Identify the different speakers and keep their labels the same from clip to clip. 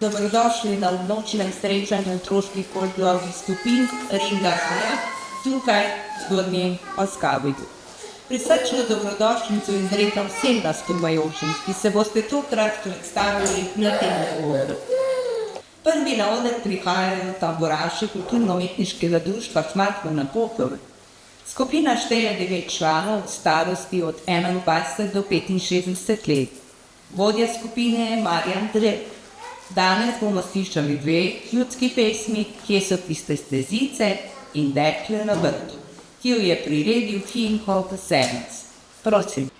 Speaker 1: Dobrodošli na odločnem srečanju otroških folklornih skupin Ringa Haja, tukaj v Zgornji Oskavici. Prisrčno dobrodošlico izrekam vsem nastopajočim, ki se boste tokrat predstavili na tem odru. Prvi na oder prihajajo tamburaši kulturno-umetniškega društva Šmartno na Pohorju. Skupina šteje 9 članov v starosti od 21 do 65 let. Vodja skupine je Marjan Drek. Danes bomo slišali 2 ljudski pesmi, Kje so tiste stezice in Dekle na vrtu, ki jo je priredil Hinko Senc. Prosim.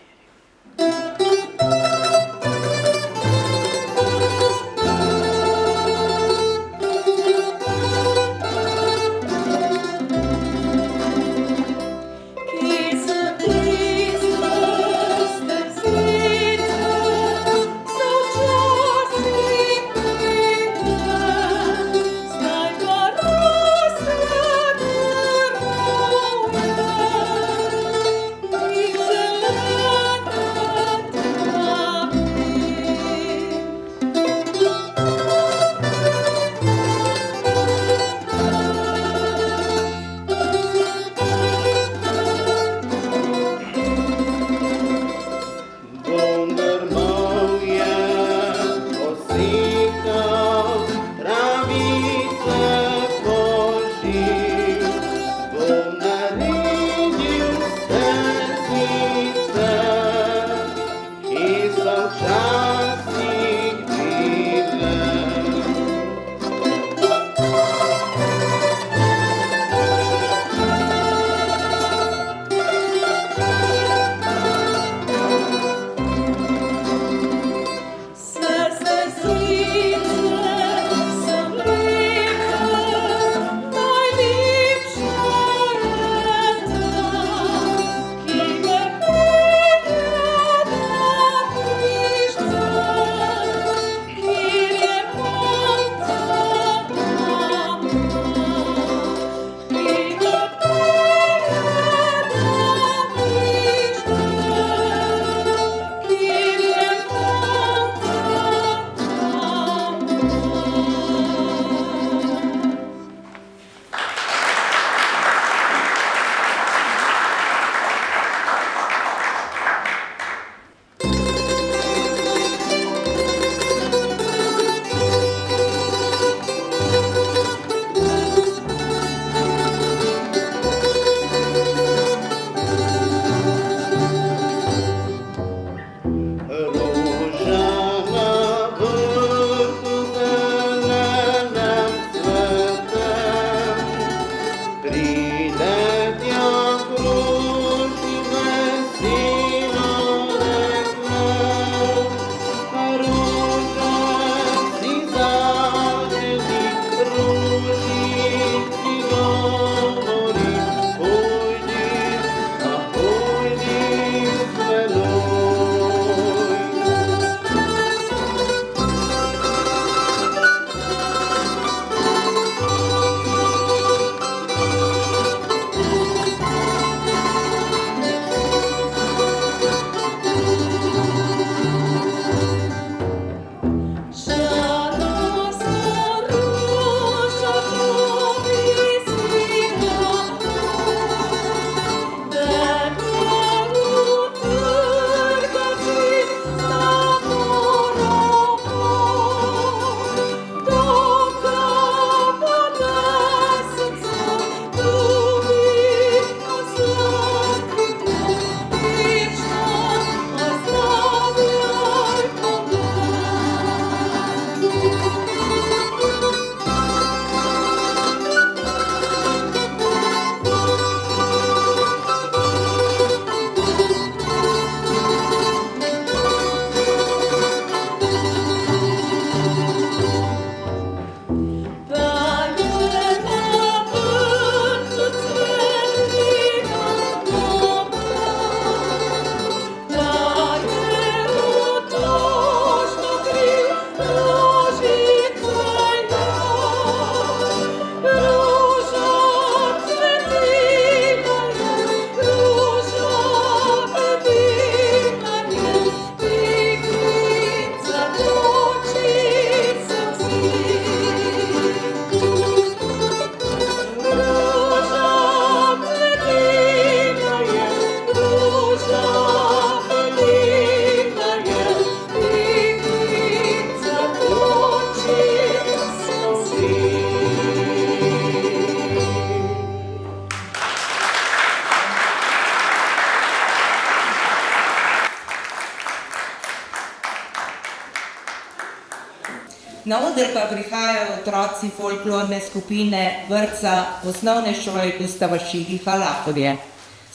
Speaker 1: Na oder pa prihajajo otroci folklorne skupine vrtca osnovne šole Gustava Šilika Laporje.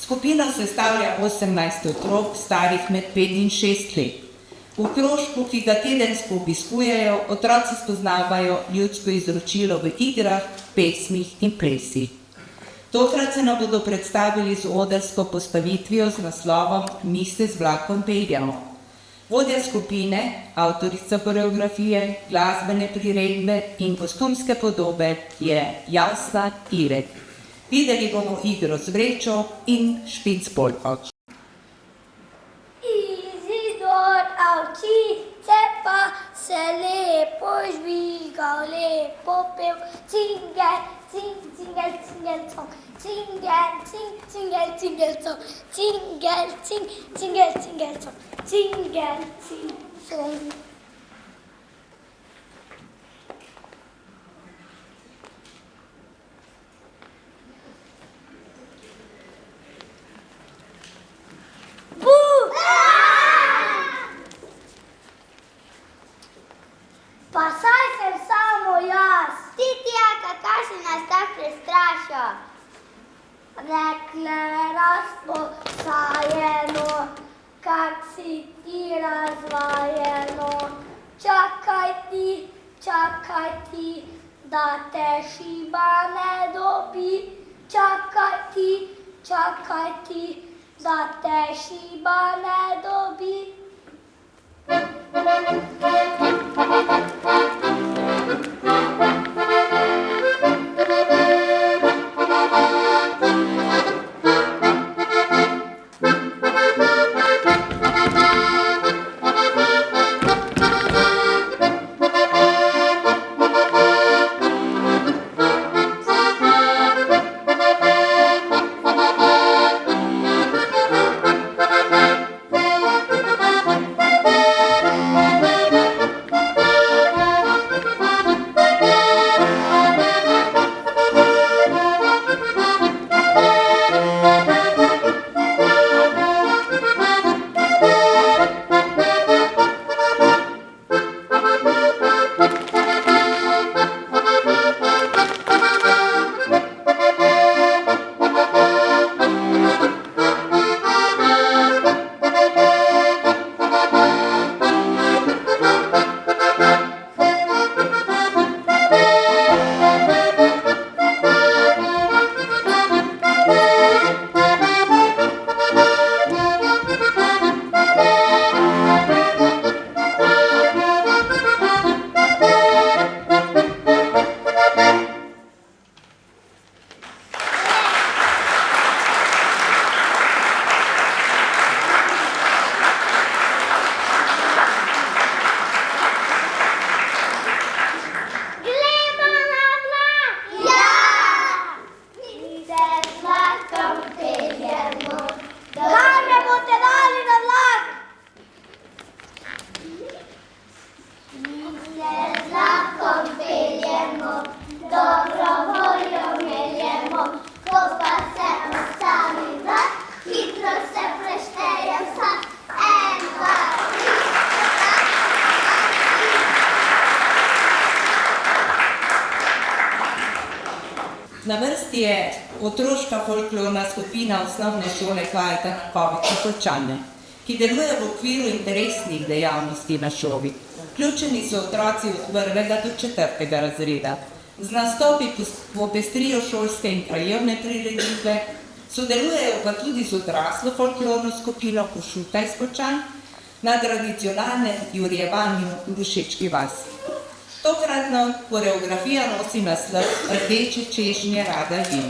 Speaker 1: Skupino sestavlja 18 otrok, starih med 5 in 6 let. V krožku, ki ga tedensko obiskujejo, otroci spoznavajo ljudsko izročilo v igrah, pesmih in plesih. Tokrat se nam bodo predstavili z odrsko postavitvijo z naslovom Mi se z vlakom peljamo. Vodja skupine, avtorica koreografije, glasbene priredbe in kostumske podobe je Jasna Irek. Videli bomo igro z vrečo in špicpolko.
Speaker 2: Izidor ovčice pa se lepo žvižgal, lepo pel. Cingel, cing, cingel, cingel, cong. Cingel, cing, cingel, cingel, cong. Cingel, cing, cingel, cingel, cong. Cingel, cing, cong. Pa saj sem samo jaz. Ti, Tijaka, kaj si nas tak prestrašil? Rekle razposajeno, kak si ti razvajeno. Čakaj ti, da te šiba ne dobi. Čakaj ti, da te šiba ne dobi.
Speaker 1: Na vrsti je otroška folklorna skupina osnovne šole Kajta Kakovice Poljčane, ki deluje v okviru interesnih dejavnosti na šoli. Vključeni so otroci od 1. do 4. razreda. Z nastopi popestrijo šolske in krajevne prireditve, sodelujejo pa tudi z odraslo folklorno skupino Košuta iz Poljčan na tradicionalnem jurjevanju v Dušečki vasi. Tokratno koreografija nosi naslov Rdeče češnje rada jem.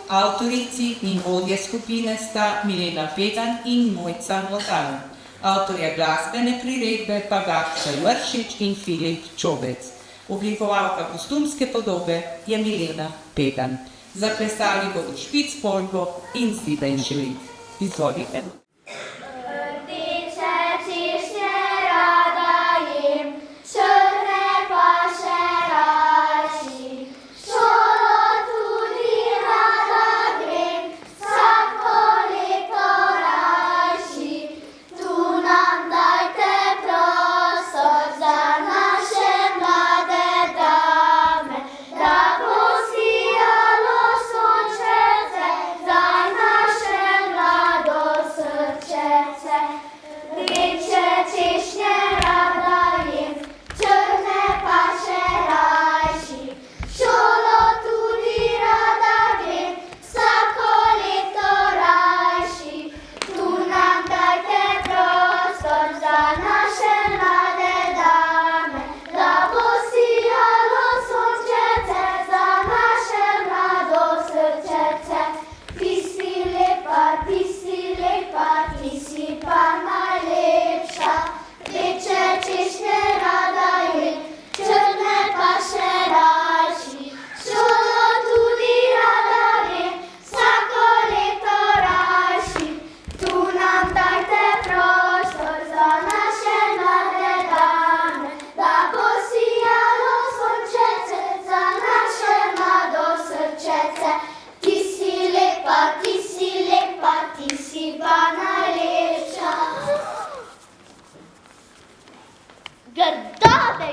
Speaker 1: Avtorici in vodje skupine sta Milena Pegan in Mojca Motan. Avtorja glasbene priredbe pa Gašper Vršič in Filip Čobec. Oblikovalka kostumske podobe je Milena Pegan. Zaplesali bodo špicpolko in zvidenčevik. Izvolite.
Speaker 2: Za naše mlade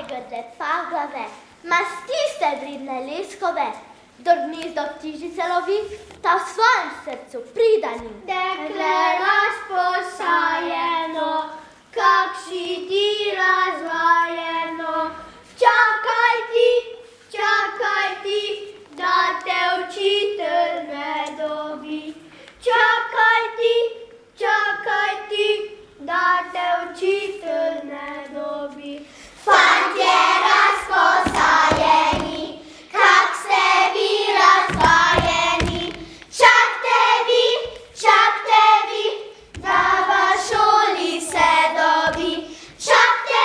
Speaker 2: grde pagave, mastiste vridne leskove, kdor gnezdo v tižice lovi, ta v svojem srcu pridani. Dekle razposajeno, kak si ti razvajeno, čakaj ti, da te učitelj ne dobi. Čakaj ti, da te učitelj ne dobi. Fantje razposajeni, kak ste vi razvajeni, čak te vi, da v šoli se dobi. Čak te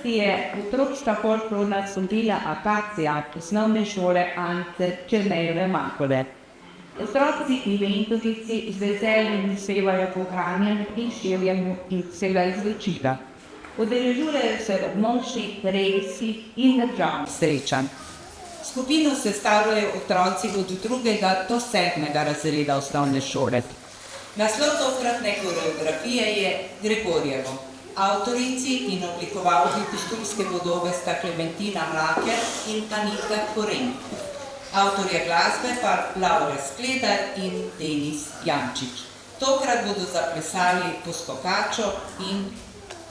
Speaker 1: vrsti je otroška folklorna skupina Akacija osnovne šole Ance Černejeve Makole. Otroci in mentorici z veseljem uspevajo pohanjanju in širjenju vsega izročila. Udeležujejo se območnih, regijskih in državnih srečanj. Skupino sestavljajo otroci od 2. do 7. razreda osnovne šole. Naslov tokratne koreografije je Gregorjevo. Avtorici in oblikovalki pištolske podobe sta Klementina Mlaker in Anita Koren. Avtorje glasbe pa Laura Skledar in Denis Jančič. Tokrat bodo zaplesali poskokačo in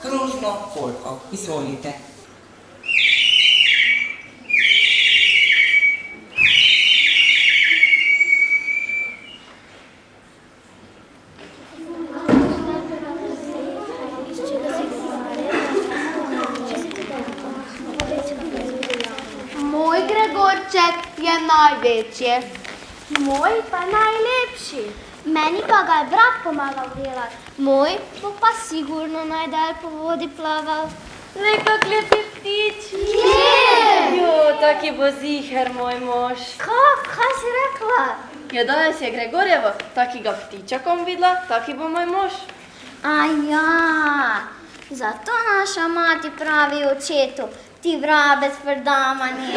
Speaker 1: krožno polko. Izvolite.
Speaker 2: Moj Gregorček je največji. Moj pa najlepši. Meni pa ga je brat pomagal delati. Moj bo pa sigurno najdalj po vodi plaval.
Speaker 3: Lej, kak lepi ptič.
Speaker 2: Kje?
Speaker 3: Jo, taki bo ziher, moj mož.
Speaker 2: Kaj si rekla?
Speaker 3: Ja, danes je Gregorjevo, taki ga ptičakom videla, taki bo moj mož.
Speaker 2: Ja, zato naša mati pravi očetu, ti vrabec prdamani.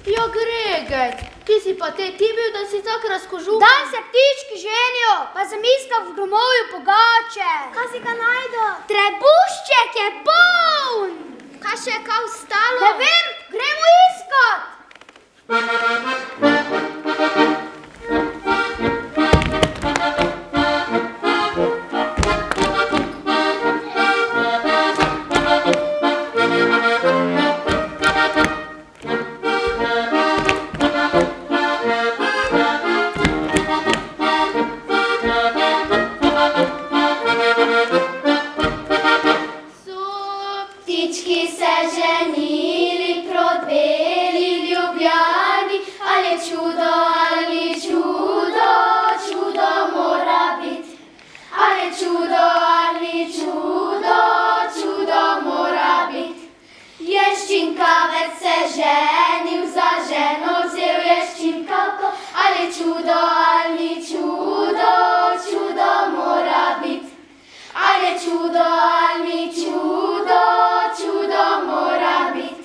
Speaker 4: Ja, Gregec, ti si pa ti bil, da si tak razkožuhan.
Speaker 2: Daj se ptički ženijo, pa sem iskal v gromovju pogače. Kaj si ga najdo? Trebušček je poln. Kaj še je kaj ostalo? Ne vem, gremo iskat.
Speaker 5: Ptički se ženili, prodbeli Ljubljani, ali čudo, čudo mora biti. Ali čudo, čudo mora biti. Ješčinkavec se ženil, za ženo vzel ješčinkavko, ali čudo, čudo mora biti. Ali čudo, čudo mora biti.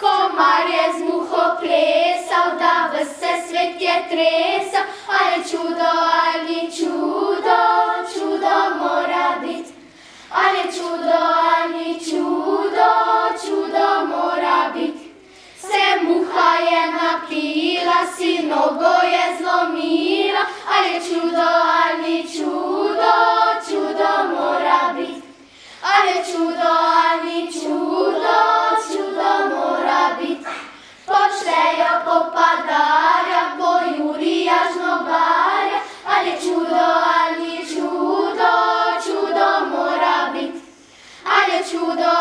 Speaker 5: Komar je z muho plesal, da vse svet je tresal. Ali čudo, čudo mora biti. Ali čudo, čudo mora biti. Se muha je napila, si nogo je zlomila. Ali čudo, čudo mora biti. Ali čudo, čudo mora biti. Pošljejo popadarja, po Jurija žnogarja. Ali čudo, čudo mora biti. Ali čudo,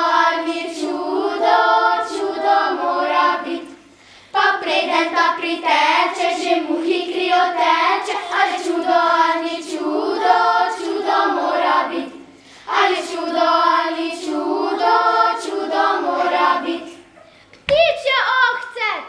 Speaker 5: čudo mora biti. Pa preden ta priteče, že muhi kri oteče. Ali čudo, čudo mora biti. Ali čudo, čudo mora biti. Ptičje ohcet!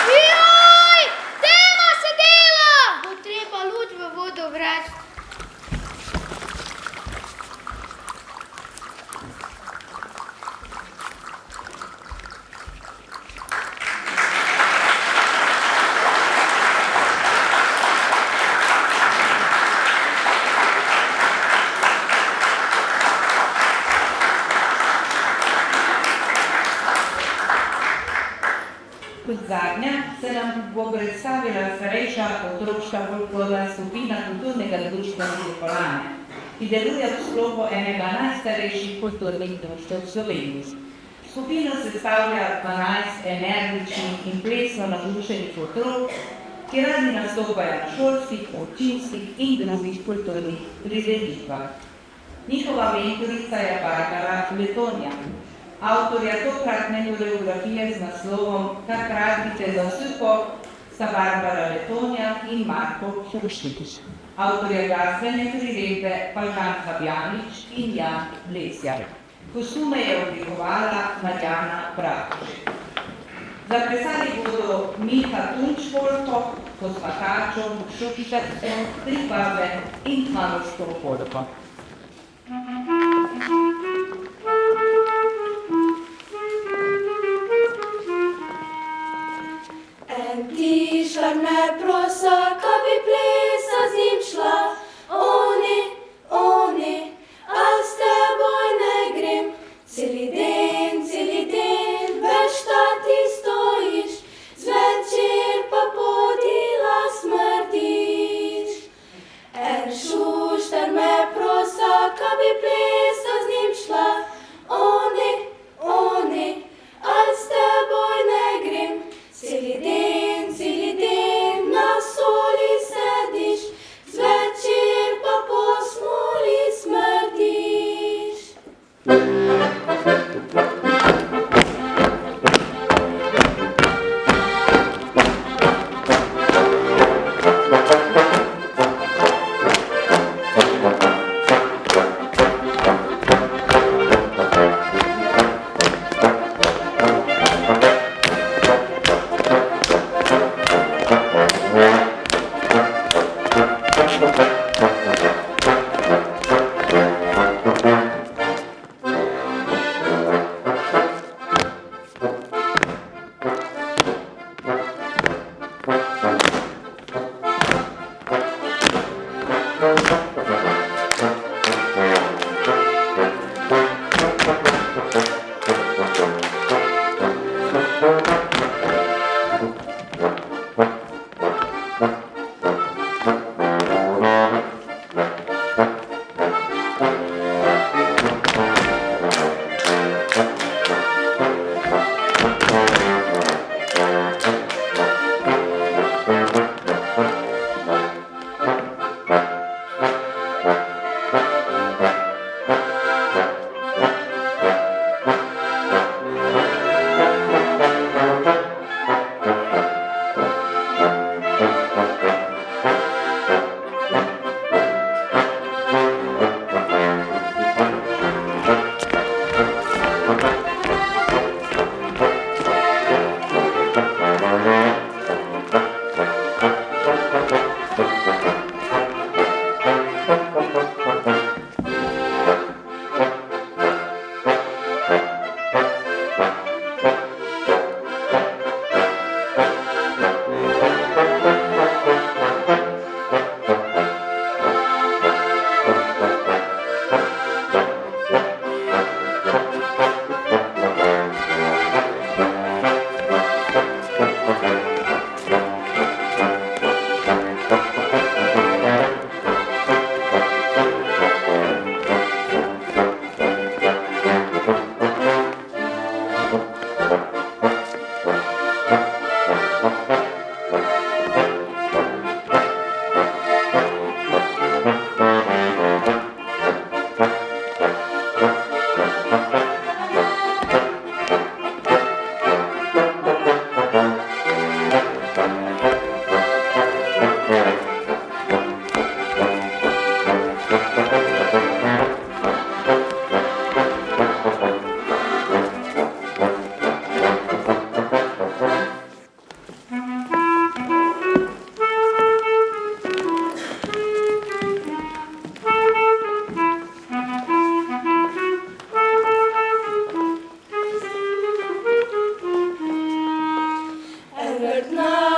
Speaker 2: Joj, tema se dela!
Speaker 4: Bo treba luč v vodo vreči.
Speaker 1: Kot zadnja se nam bo predstavila starejša otroška folklorna skupina kulturnega društva Polane, ki deluje v sklopu enega najstarejših kulturnih društev v Sloveniji. Skupino sestavlja 12 energičnih in plesno navdušenih otrok, ki radi nastopajo na šolskih, občinskih in drugih kulturnih prireditvah. Njihova mentorica je Barbara Letonja, avtorja tokratne koreografije z naslovom Kar pravite za suho sta Barbara Letonja in Marko Šruštič. Avtorja glasbene priredbe pa Žan Habjanič in Jan Lesjar. Kostume je oblikovala Marjana Bratušek. Zaplesali bodo Miha Tunčfolko, Kosmakačo, Šokišarsko, Tribabe in Maloško Folko.
Speaker 5: Tišar me prosa, ka bi plesa z njim šla, oni, al s teboj ne grem. Celi den, veš ta ti stojiš, zvečer pa podila smrdiš. Šuštar me prosa, ka bi plesa z njim šla, oni, al s teboj ne grem. Celi den, na soli sediš, zvečer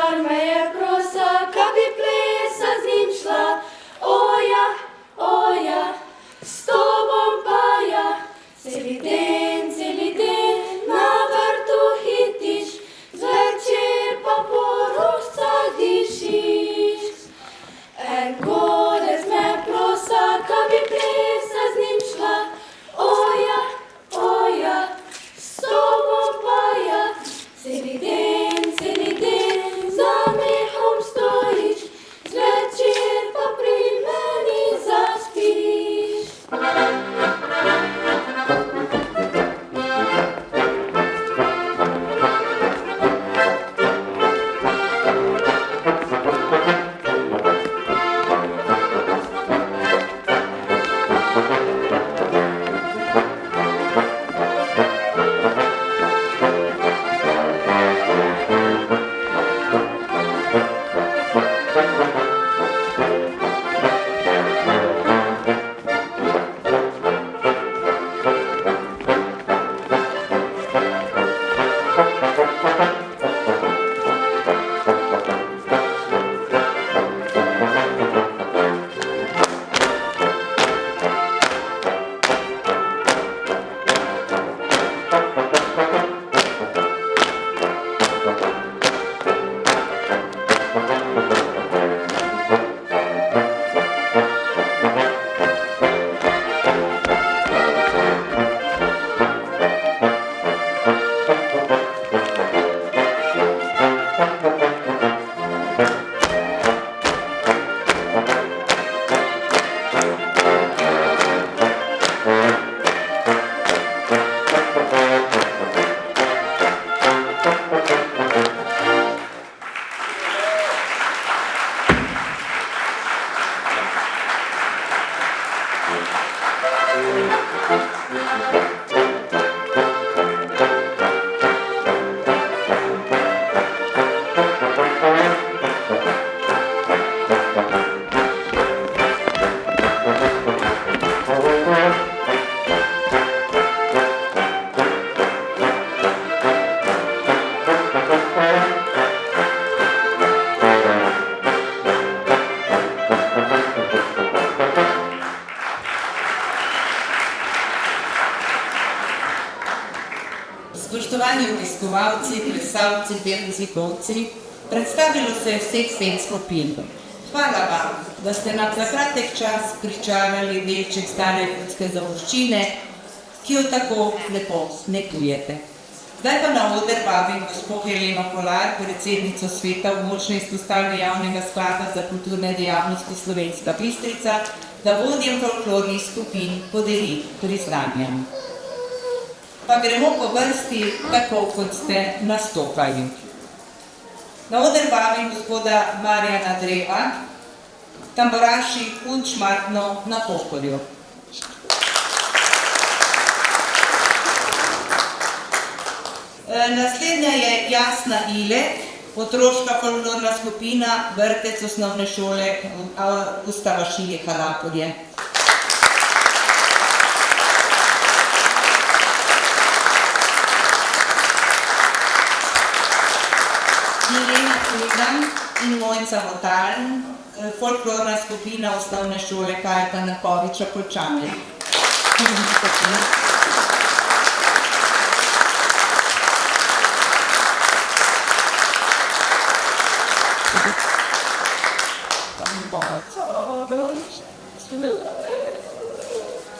Speaker 5: Kolar me je prosa, ka bi plesa z njim šla. Oja, oja, s tobom pa ja, celi den na vrtu hitiš, zvečer pa po rožcah dišiš. En godec me prosa, ka bi plesa z njim šla. Oja, oja, s tobom pa ja, celi den za mehom stojiš, zvečer pa pri meni zaspiš.
Speaker 1: Spoštovani obiskovalci, plesalci, jezikovci, predstavilo se je vseh 5 skupin. Hvala vam, da ste nam za kratek čas pričarali delček stare ljudske zapuščine, ki jo tako lepo negujete. Zdaj pa na oder vabim gospo Heleno Kolar, predsednico sveta območne izpostave Javnega sklada za kulturne dejavnosti Slovenska Bistrica, da vodjem folklornih skupin podeli priznanja. Pa gremo po vrsti tako, kot ste nastopali. Na oder vabim gospoda Marjana Dreva, tamburaši Kunčmartno na Pohorju. Naslednja je Jasna Ilek, otroška folklorna skupina, vrtec osnovne šole Gustava Šilje Kalapolje. Milena Fredan in Mojca Votaln, folklorna skupina osnovne šole Kajeta Nakoviča Poljčane.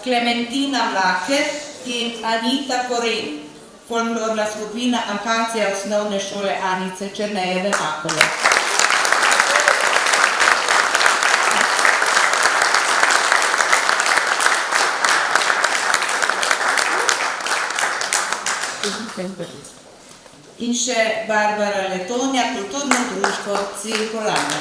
Speaker 1: Klementina Mlaker in Anita Koren, folklorna skupina Akacija osnovne šole Anice Černejeve Makole. In še Barbara Letonja, kulturno društvo Cirkulana.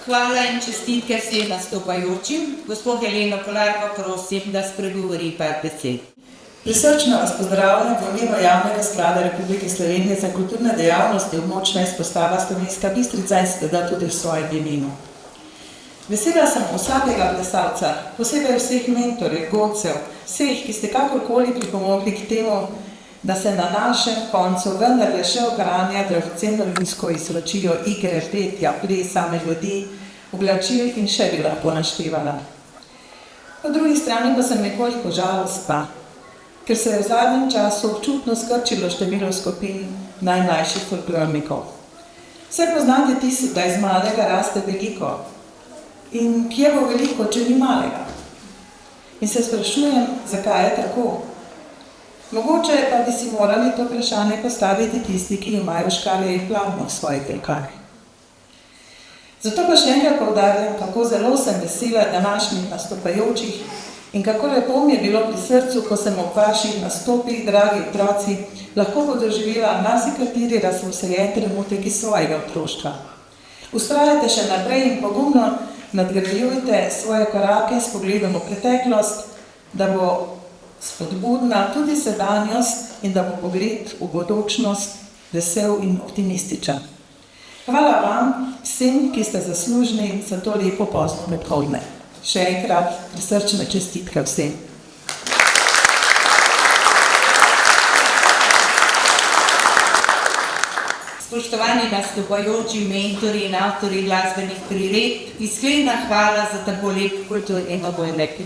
Speaker 1: Hvala in čestitke vsem nastopajočim. Gospod Heleno Kolar pa prosim, da spregovori par besed.
Speaker 6: Prisrčno vas pozdravljam v imenu Javnega sklada Republike Slovenije za kulturne dejavnosti območna izpostava Slovenska Bistrica in seveda tudi v svojem imenu. Vesela sem vsakega plesalca, posebej vseh mentorjev, godcev, vseh, ki ste kakorkoli pripomogli k temu, da se na našem koncu vendarle še ohranja dragoceno ljudsko izročijo igre, petja, plesa, melodij, oblačil in še bi lahko naštevala. Po drugi strani pa sem nekoliko žalostna, ker se je v zadnjem času občutno skrčilo število skupin najmlajših folklornikov. Vse poznate tisto, da iz malega raste veliko. In kje bo veliko, če ni malega? In se sprašujem, zakaj je tako? Mogoče pa bi si morali to vprašanje postaviti tisti, ki imajo škarje in platno v svojih rokah. Zato pa še enkrat poudarjam, kako zelo sem vesela današnjih nastopajočih in kako lepo mi je bilo pri srcu, ko sem ob vaših nastopih, dragi otroci, lahko podoživela marsikateri razveseljen trenutek iz svojega otroštva. Vztrajajte še naprej in pogumno nadgrajujte svoje korake s pogledom v preteklost, da bo spodbudna tudi sedanjost in da bo pogled v bodočnost vesel in optimističen. Hvala vam vsem, ki ste zaslužni za to lepo pozno predhodne. Še enkrat prisrčne čestitke vsem.
Speaker 1: Spoštovani nastopajoči, mentori in avtorji glasbenih priredb, iskrena hvala za tako lep kulturni obojnik.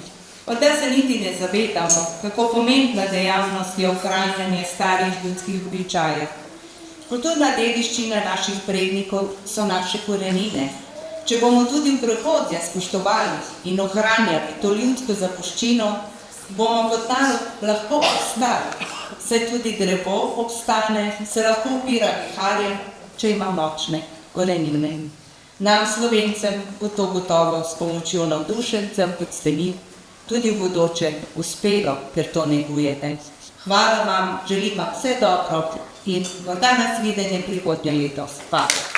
Speaker 1: Od da se niti ne zavedamo, kako pomembna dejavnost je ohranjanje starih ljudskih običajev. Kulturna dediščina naših prednikov so naše korenine. Če bomo tudi v prihodnje spoštovali in ohranjali to ljudsko zapuščino, bomo kot narod lahko obstali. Saj tudi drevo obstane, se lahko upira viharjem, če ima močne korenine. Nam, Slovencem, bo to gotovo s pomočjo navdušencev, kot ste vi, tudi v bodoče uspelo, ker to negujete. Hvala vam, želim vam vse dobro in morda nasvidenje prihodnje letos. Hvala.